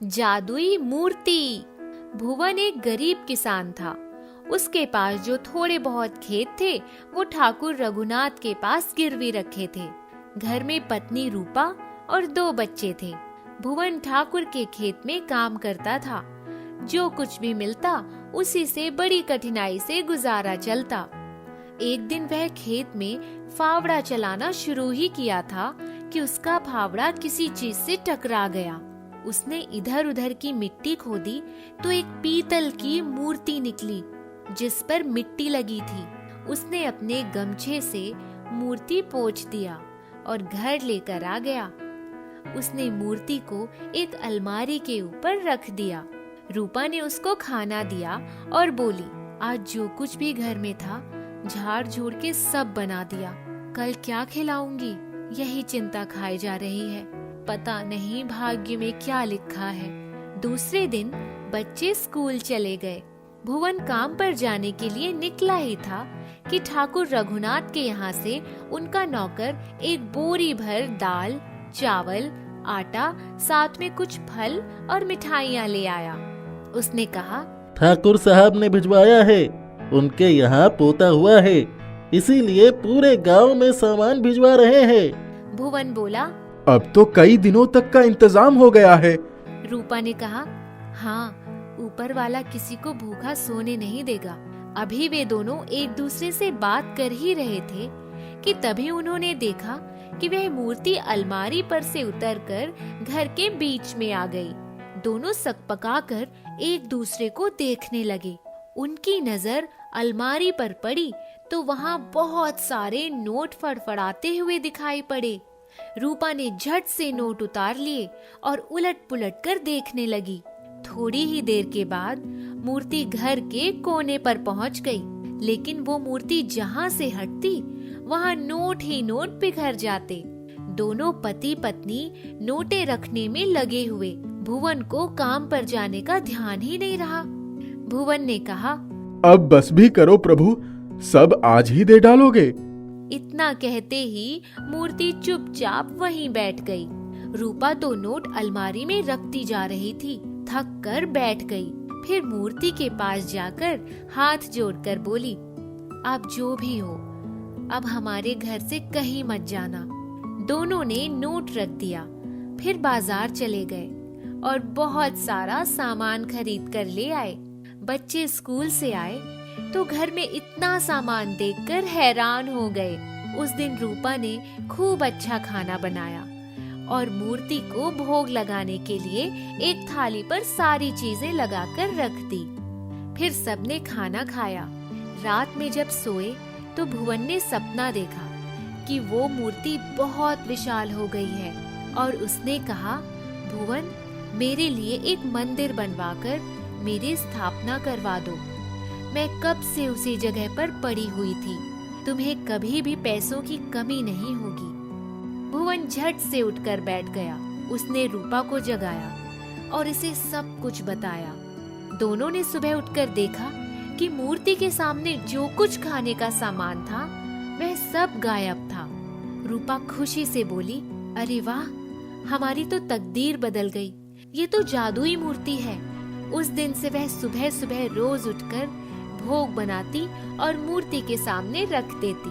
जादुई मूर्ति। भुवन एक गरीब किसान था। उसके पास जो थोड़े बहुत खेत थे वो ठाकुर रघुनाथ के पास गिरवी रखे थे। घर में पत्नी रूपा और 2 बच्चे थे। भुवन ठाकुर के खेत में काम करता था। जो कुछ भी मिलता उसी से बड़ी कठिनाई से गुजारा चलता। एक दिन वह खेत में फावड़ा चलाना शुरू ही किया था कि उसका फावड़ा किसी चीज से टकरा गया। उसने इधर उधर की मिट्टी खोदी तो एक पीतल की मूर्ति निकली जिस पर मिट्टी लगी थी। उसने अपने गमछे से मूर्ति पोंछ दिया और घर लेकर आ गया। उसने मूर्ति को एक अलमारी के ऊपर रख दिया। रूपा ने उसको खाना दिया और बोली, आज जो कुछ भी घर में था झाड़ झूड़ के सब बना दिया। कल क्या खिलाऊंगी यही चिंता खाई जा रही है। पता नहीं भाग्य में क्या लिखा है। दूसरे दिन बच्चे स्कूल चले गए। भुवन काम पर जाने के लिए निकला ही था कि ठाकुर रघुनाथ के यहाँ से उनका नौकर एक बोरी भर दाल, चावल, आटा, साथ में कुछ फल और मिठाइयाँ ले आया। उसने कहा, ठाकुर साहब ने भिजवाया है, उनके यहाँ पोता हुआ है, इसीलिए पूरे गांव में सामान भिजवा रहे हैं। भुवन बोला, अब तो कई दिनों तक का इंतजाम हो गया है। रूपा ने कहा, हाँ, ऊपर वाला किसी को भूखा सोने नहीं देगा। अभी वे दोनों एक दूसरे से बात कर ही रहे थे कि तभी उन्होंने देखा कि वह मूर्ति अलमारी पर से उतरकर घर के बीच में आ गई। दोनों सकपकाकर एक दूसरे को देखने लगे। उनकी नजर अलमारी पर पड़ी तो वहाँ बहुत सारे नोट फड़फड़ाते हुए दिखाई पड़े। रूपा ने झट से नोट उतार लिए और उलट पुलट कर देखने लगी। थोड़ी ही देर के बाद मूर्ति घर के कोने पर पहुंच गई, लेकिन वो मूर्ति जहाँ से हटती वहाँ नोट ही नोट बिखर जाते। दोनों पति पत्नी नोटे रखने में लगे हुए। भुवन को काम पर जाने का ध्यान ही नहीं रहा। भुवन ने कहा, अब बस भी करो प्रभु, सब आज ही दे डालोगे। इतना कहते ही मूर्ति चुपचाप वहीं बैठ गई। रूपा तो नोट अलमारी में रखती जा रही थी, थक कर बैठ गई। फिर मूर्ति के पास जाकर हाथ जोड़कर बोली, आप जो भी हो, अब हमारे घर से कहीं मत जाना। दोनों ने नोट रख दिया। फिर बाजार चले गए और बहुत सारा सामान खरीद कर ले आए। बच्चे स्कूल से आए तो घर में इतना सामान देखकर हैरान हो गए। उस दिन रूपा ने खूब अच्छा खाना बनाया और मूर्ति को भोग लगाने के लिए एक थाली पर सारी चीजें लगाकर रख दी। फिर सबने खाना खाया। रात में जब सोए तो भुवन ने सपना देखा कि वो मूर्ति बहुत विशाल हो गई है और उसने कहा, भुवन, मेरे लिए एक मंदिर बनवाकर मेरी स्थापना करवा दो। मैं कब से उसी जगह पर पड़ी हुई थी। तुम्हें कभी भी पैसों की कमी नहीं होगी। भुवन झट से उठकर बैठ गया। उसने रूपा को जगाया और इसे सब कुछ बताया। दोनों ने सुबह उठकर देखा कि मूर्ति के सामने जो कुछ खाने का सामान था वह सब गायब था। रूपा खुशी से बोली, अरे वाह, हमारी तो तकदीर बदल गई। ये तो जादुई मूर्ति है। उस दिन से वह सुबह सुबह रोज उठकर भोग बनाती और मूर्ति के सामने रख देती।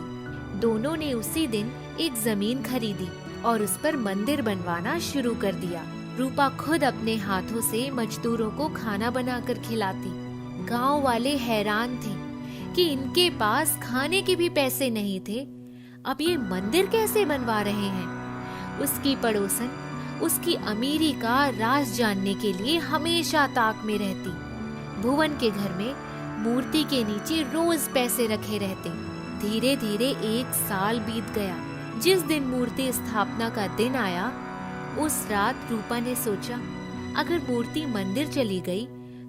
दोनों ने उसी दिन एक जमीन खरीदी और उस पर मंदिर बनवाना शुरू कर दिया। रूपा खुद अपने हाथों से मजदूरों को खाना बनाकर खिलाती। गांव वाले हैरान थे कि इनके पास खाने के भी पैसे नहीं थे, अब ये मंदिर कैसे बनवा रहे हैं। उसकी पड़ोसन उसकी अमीरी का राज जानने के लिए हमेशा ताक में रहती। भुवन के घर में मूर्ति के नीचे रोज पैसे रखे रहते। धीरे धीरे 1 साल बीत गया। जिस दिन मूर्ति स्थापना का दिन आया, उस रात रूपा ने सोचा, अगर मूर्ति मंदिर चली गई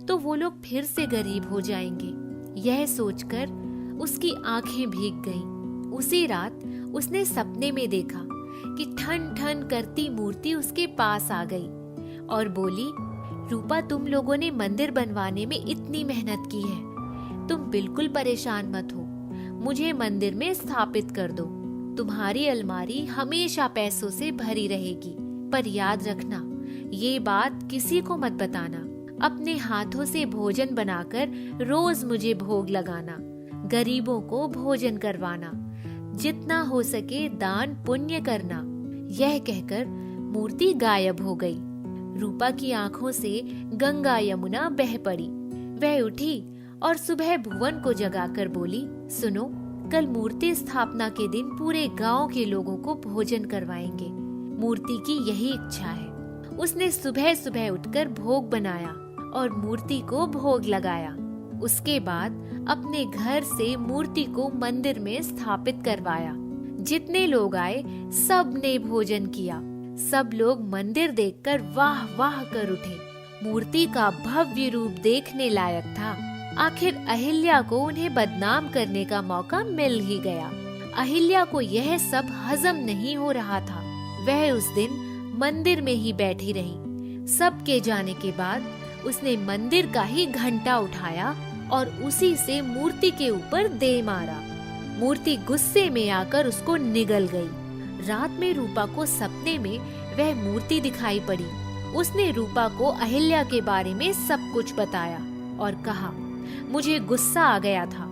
तो वो लोग फिर से गरीब हो जाएंगे। यह सोचकर उसकी आंखें भीग गईं। उसी रात उसने सपने में देखा कि ठन ठन करती मूर्ति उसके पास आ गई और बोली, रूपा, तुम लोगों ने मंदिर बनवाने में इतनी मेहनत की है, तुम बिल्कुल परेशान मत हो। मुझे मंदिर में स्थापित कर दो। तुम्हारी अलमारी हमेशा पैसों से भरी रहेगी। पर याद रखना, ये बात किसी को मत बताना। अपने हाथों से भोजन बनाकर रोज मुझे भोग लगाना, गरीबों को भोजन करवाना, जितना हो सके दान पुण्य करना। यह कहकर मूर्ति गायब हो गई। रूपा की आंखों से गंगा यमुना बह पड़ी। वह उठी और सुबह भुवन को जगाकर बोली, सुनो, कल मूर्ति स्थापना के दिन पूरे गांव के लोगों को भोजन करवाएंगे। मूर्ति की यही इच्छा है। उसने सुबह सुबह उठकर भोग बनाया और मूर्ति को भोग लगाया। उसके बाद अपने घर से मूर्ति को मंदिर में स्थापित करवाया। जितने लोग आए सब ने भोजन किया। सब लोग मंदिर देखकर वाह वाह कर उठे। मूर्ति का भव्य रूप देखने लायक था। आखिर अहिल्या को उन्हें बदनाम करने का मौका मिल ही गया। अहिल्या को यह सब हजम नहीं हो रहा था। वह उस दिन मंदिर में ही बैठी रही। सबके जाने के बाद उसने मंदिर का ही घंटा उठाया और उसी से मूर्ति के ऊपर दे मारा। मूर्ति गुस्से में आकर उसको निगल गई। रात में रूपा को सपने में वह मूर्ति दिखाई पड़ी। उसने रूपा को अहिल्या के बारे में सब कुछ बताया और कहा, मुझे गुस्सा आ गया था।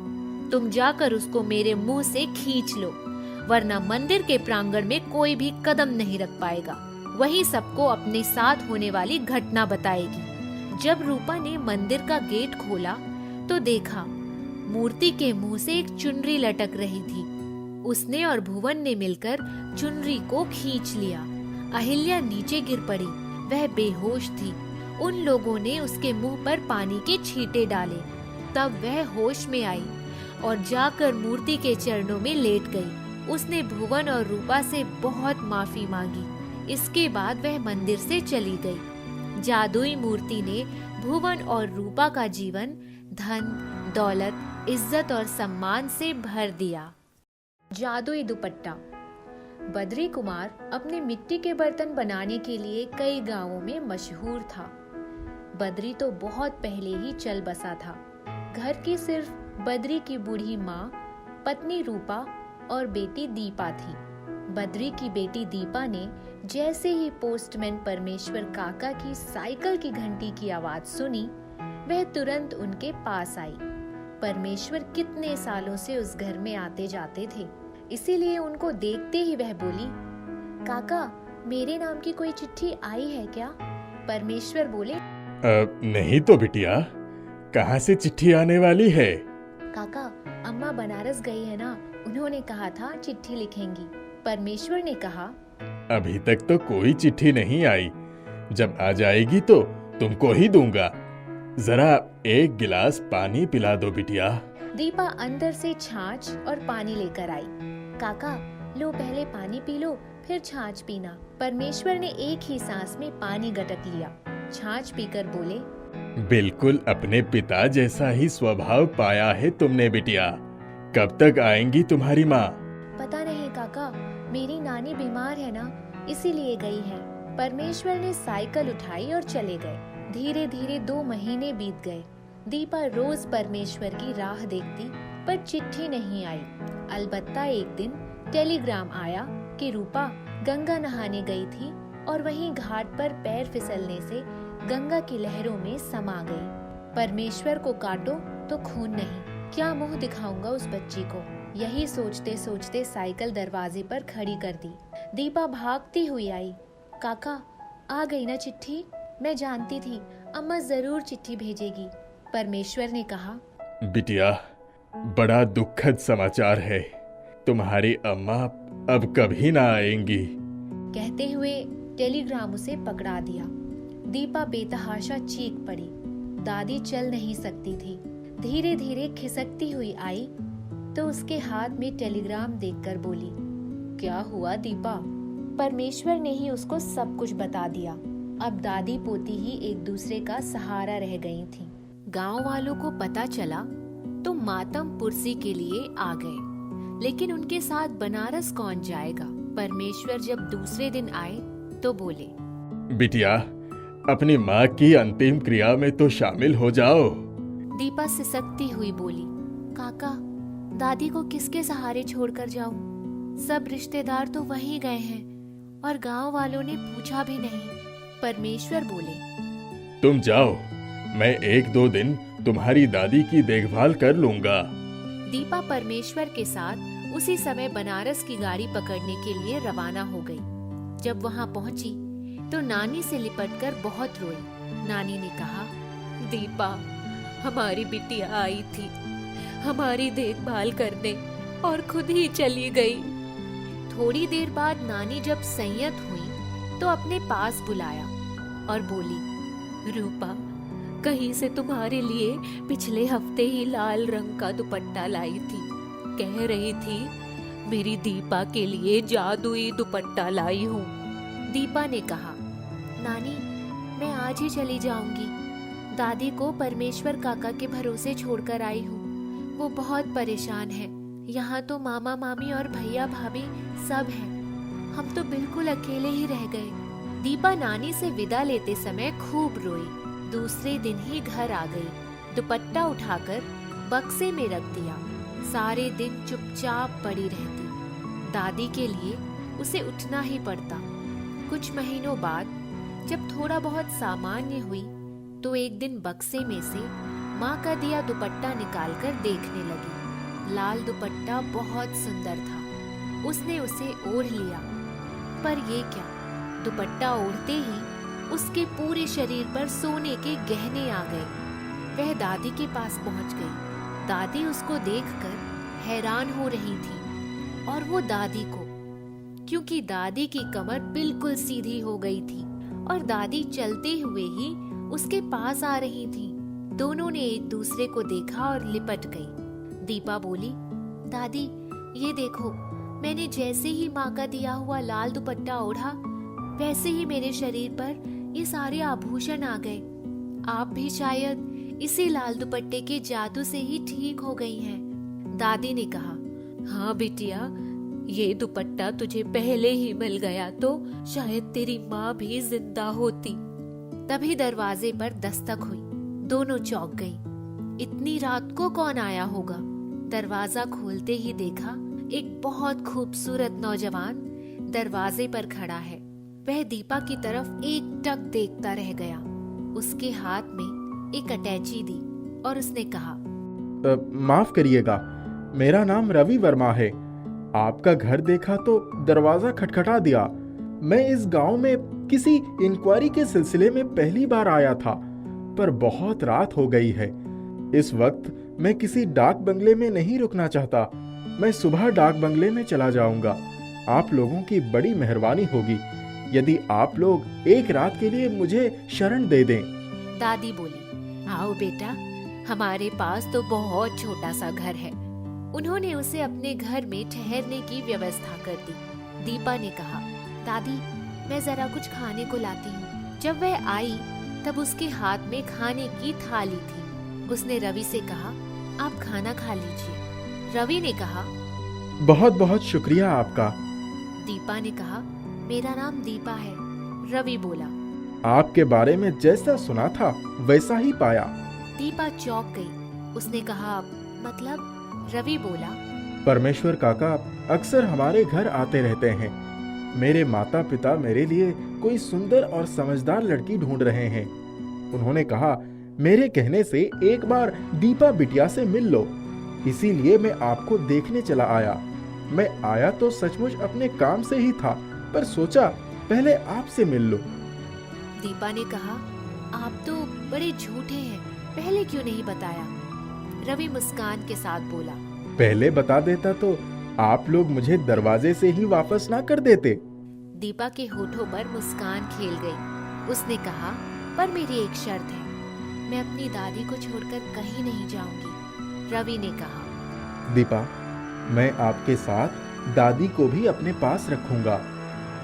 तुम जाकर उसको मेरे मुंह से खींच लो, वरना मंदिर के प्रांगण में कोई भी कदम नहीं रख पाएगा। वही सबको अपने साथ होने वाली घटना बताएगी। जब रूपा ने मंदिर का गेट खोला तो देखा मूर्ति के मुंह से एक चुनरी लटक रही थी। उसने और भुवन ने मिलकर चुनरी को खींच लिया। अहिल्या नीचे गिर पड़ी। वह बेहोश थी। उन लोगों ने उसके मुंह पर पानी के छींटे डाले। तब वह होश में आई और जाकर मूर्ति के चरणों में लेट गई। उसने भुवन और रूपा से बहुत माफी मांगी। इसके बाद वह मंदिर से चली गई। जादुई मूर्ति ने भुवन और रूपा का जीवन धन, दौलत, इज्जत और सम्मान से भर दिया। जादुई दुपट्टा। बद्री कुमार अपने मिट्टी के बर्तन बनाने के लिए कई गांवों में मशहूर था। बद्री तो बहुत पहले ही चल बसा था। घर की सिर्फ बद्री की बूढ़ी माँ, पत्नी रूपा और बेटी दीपा थी। बद्री की बेटी दीपा ने जैसे ही पोस्टमैन परमेश्वर काका की साइकिल की घंटी की आवाज सुनी, वह तुरंत उनके पास आई। परमेश्वर कितने सालों से उस घर में आते जाते थे, इसीलिए उनको देखते ही वह बोली, काका, मेरे नाम की कोई चिट्ठी आई है क्या? परमेश्वर बोले, नहीं तो बिटिया, कहाँ से चिट्ठी आने वाली है? काका, अम्मा बनारस गई है ना, उन्होंने कहा था चिट्ठी लिखेंगी। परमेश्वर ने कहा, अभी तक तो कोई चिट्ठी नहीं आई। जब आ जाएगी तो तुमको ही दूंगा। जरा एक गिलास पानी पिला दो बिटिया। दीपा अंदर से छाछ और पानी लेकर आई। काका, लो पहले पानी पी लो, फिर छाछ पीना। परमेश्वर ने एक ही सांस में पानी गटक लिया। छाछ पीकर बोले, बिल्कुल अपने पिता जैसा ही स्वभाव पाया है तुमने बिटिया। कब तक आएंगी तुम्हारी माँ? पता नहीं काका, मेरी नानी बीमार है ना, इसीलिए गई है। परमेश्वर ने साइकिल उठाई और चले गए। धीरे धीरे 2 महीने बीत गए। दीपा रोज परमेश्वर की राह देखती, पर चिट्ठी नहीं आई। अलबत्ता एक दिन टेलीग्राम आया कि रूपा गंगा नहाने गई थी और वहीं घाट पर पैर फिसलने से गंगा की लहरों में समा गई। परमेश्वर को काटो तो खून नहीं, क्या मुंह दिखाऊंगा उस बच्ची को। यही सोचते सोचते साइकिल दरवाजे पर खड़ी कर दी। दीपा भागती हुई आई। काका, आ गई ना चिट्ठी? मैं जानती थी अम्मा जरूर चिट्ठी भेजेगी। परमेश्वर ने कहा, बिटिया, बड़ा दुखद समाचार है। तुम्हारी अम्मा अब कभी ना आएंगी। कहते हुए टेलीग्राम उसे पकड़ा दिया। दीपा बेतहाशा चीख पड़ी। दादी चल नहीं सकती थी। धीरे धीरे खिसकती हुई आई तो उसके हाथ में टेलीग्राम देखकर बोली, क्या हुआ दीपा? परमेश्वर ने ही उसको सब कुछ बता दिया। अब दादी पोती ही एक दूसरे का सहारा रह गई थीं। गांव वालों को पता चला तो मातम पुरसी के लिए आ गए, लेकिन उनके साथ बनारस कौन जाएगा? परमेश्वर जब दूसरे दिन आए तो बोले, बिटिया, अपनी माँ की अंतिम क्रिया में तो शामिल हो जाओ। दीपा सिसकती हुई बोली, काका, दादी को किसके सहारे छोड़कर जाऊं? सब रिश्तेदार तो वहीं गए हैं और गांव वालों ने पूछा भी नहीं। परमेश्वर बोले, तुम जाओ, मैं 1-2 दिन तुम्हारी दादी की देखभाल कर लूंगा। दीपा परमेश्वर के साथ उसी समय बनारस की गाड़ी पकड़ने के लिए रवाना हो गई। जब वहां पहुंची तो नानी से लिपटकर बहुत रोई। नानी ने कहा, दीपा, हमारी बिटिया आई थी हमारी देखभाल करने और खुद ही चली गई। थोड़ी देर बाद नानी जब संयत हुई तो अपने पास बुलाया और बोली, रूपा, कहीं से तुम्हारे लिए पिछले हफ्ते ही लाल रंग का दुपट्टा लाई थी। कह रही थी मेरी दीपा के लिए जादुई दुपट्टा लाई हूँ। दीपा ने कहा, नानी, मैं आज ही चली जाऊंगी। दादी को परमेश्वर काका के भरोसे छोड़कर आई हूँ। वो बहुत परेशान है। यहाँ तो मामा मामी और भैया भाभी सब हैं। हम तो बिल्कुल अकेले ही रह गए। दीपा नानी से विदा लेते समय खूब रोई। दूसरे दिन ही घर आ गई। दुपट्टा उठाकर बक्से में रख दिया। सारे दिन चुपचाप पड़ी रहती। दादी के लिए उसे उठना ही पड़ता। कुछ महीनों बाद जब थोड़ा बहुत सामान्य हुई तो एक दिन बक्से में से माँ का दिया दुपट्टा निकालकर देखने लगी। लाल दुपट्टा बहुत सुंदर था। उसने उसे ओढ़ लिया। पर ये क्या, दुपट्टा ओढ़ते ही उसके पूरे शरीर पर सोने के गहने आ गए। वह दादी के पास पहुंच गई। दादी उसको देखकर हैरान हो रही थी और वो दादी को, क्योंकि दादी की कमर बिल्कुल सीधी हो गई थी और दादी चलते हुए ही उसके पास आ रही थी। दोनों ने एक दूसरे को देखा और लिपट गई। दीपा बोली, दादी, ये देखो, मैंने जैसे ही माँ का दिया हुआ लाल दुपट्टा ओढ़ा वैसे ही मेरे शरीर पर ये सारे आभूषण आ गए। आप भी शायद इसी लाल दुपट्टे के जादू से ही ठीक हो गई हैं। दादी ने कहा, हाँ बिटिया, ये दुपट्टा तुझे पहले ही मिल गया तो शायद तेरी माँ भी जिंदा होती। तभी दरवाजे पर दस्तक हुई। दोनों चौंक गई। इतनी रात को कौन आया होगा? दरवाजा खोलते ही देखा एक बहुत खूबसूरत नौजवान दरवाजे पर खड़ा है। वह दीपा की तरफ एकटक देखता रह गया। उसके हाथ में एक अटैची दी और उसने कहा, माफ करिएगा, मेरा नाम रवि वर्मा है। आपका घर देखा तो दरवाजा खटखटा दिया। मैं इस गांव में किसी इंक्वायरी के सिलसिले में पहली बार आया था, पर बहुत रात हो गई है। इस वक्त मैं किसी डाक बंगले में नहीं रुकना चाहता। मैं सुबह डाक बंगले में चला जाऊंगा। आप लोगों की बड़ी मेहरबानी होगी यदि आप लोग एक रात के लिए मुझे शरण दे दें। दादी बोली, आओ बेटा, हमारे पास तो बहुत छोटा सा घर है। उन्होंने उसे अपने घर में ठहरने की व्यवस्था कर दी। दीपा ने कहा, दादी, मैं जरा कुछ खाने को लाती हूँ। जब वह आई तब उसके हाथ में खाने की थाली थी। उसने रवि से कहा, आप खाना खा लीजिए। रवि ने कहा, बहुत बहुत शुक्रिया आपका। दीपा ने कहा, मेरा नाम दीपा है। रवि बोला, आपके बारे में जैसा सुना था वैसा ही पाया। दीपा चौंक गई। उसने कहा, मतलब? रवि बोला, परमेश्वर काका अक्सर हमारे घर आते रहते हैं। मेरे माता पिता मेरे लिए कोई सुंदर और समझदार लड़की ढूंढ रहे हैं। उन्होंने कहा, मेरे कहने से एक बार दीपा बिटिया से मिल लो। इसीलिए मैं आपको देखने चला आया। मैं आया तो सचमुच अपने काम से ही था, पर सोचा पहले आपसे मिल लो। दीपा ने कहा, आप तो बड़े झूठे हैं, पहले क्यों नहीं बताया? रवि मुस्कान के साथ बोला, पहले बता देता तो आप लोग मुझे दरवाजे से ही वापस ना कर देते। दीपा के होठों पर मुस्कान खेल गई। उसने कहा, पर मेरी एक शर्त है, मैं अपनी दादी को छोड़कर कहीं नहीं जाऊंगी। रवि ने कहा, दीपा, मैं आपके साथ दादी को भी अपने पास रखूंगा।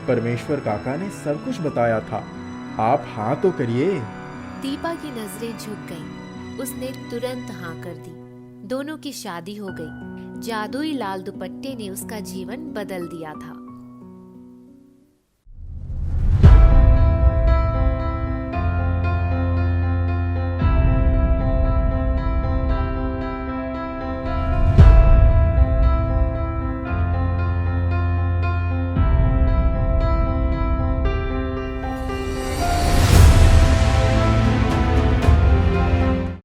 परमेश्वर काका ने सब कुछ बताया था। आप हाँ तो करिए। दीपा की नजरें झुक गईं। उसने तुरंत हाँ कर दी। दोनों की शादी हो गई। जादुई लाल दुपट्टे ने उसका जीवन बदल दिया था।